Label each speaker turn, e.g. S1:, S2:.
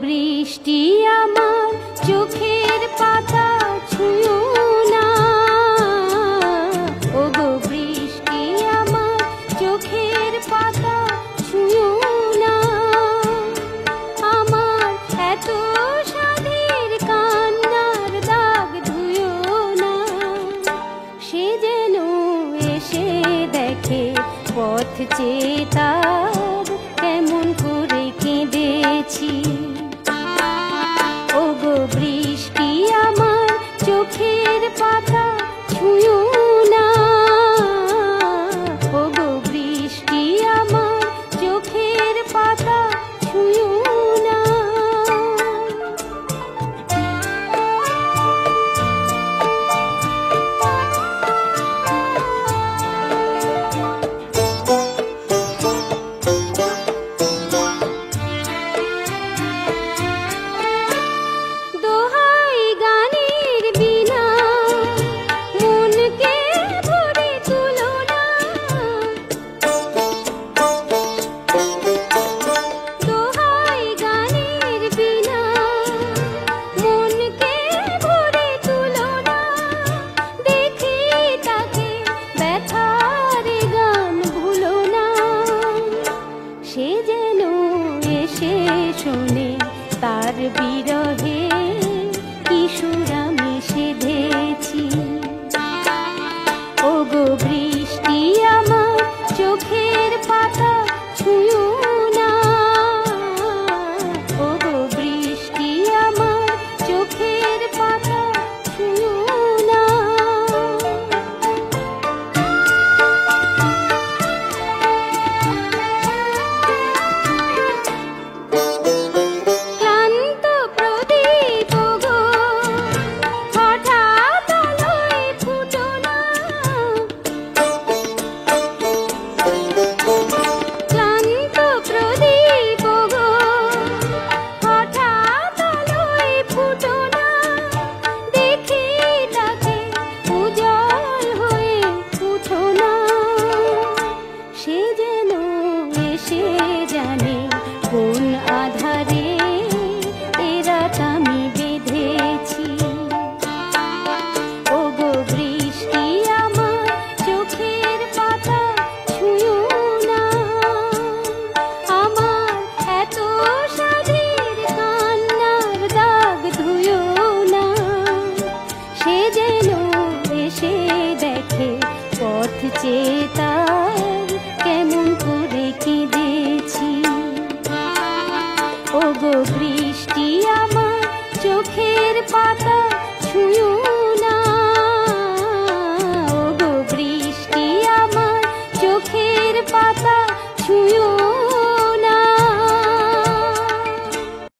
S1: বৃষ্টি আমার চোখের পাতা ছুঁয়ো না, ওগো বৃষ্টি আমার চোখের পাতা ছুঁয়ো না। আমার এত সাধের কান্নার দাগ ধুয়ো না, সে যেন এসে দেখে পথ চেয়ে তার কেমন করে কেঁদেছি। ওগো বৃষ্টি আমার চোখের পাতা ছুঁয়ো না, ওগো বৃষ্টি আমার চোখের পাতা ছুঁয়ো না। সে যেন এসে শোনে তার বিরহে কি সুর আমি সেধেছি। ওগো বৃষ্টি আমার চোখের পাতা ছুঁয়ো না, ওগো বৃষ্টি আমার চোখের পাতা ছুঁয়ো না। কোন আধারে এরাত আমি বেঁধেছি। ওগো বৃষ্টি আমার চোখের পাতা ছুঁয়ো না, আমার এত সাধের কান্নার দাগ ধুয়ো না, সে যেন এসে দেখে পথ চেয়ে তার কেমন করে কেঁদেছি। ওগো বৃষ্টি আমার চোখের পাতা ছুঁয়ো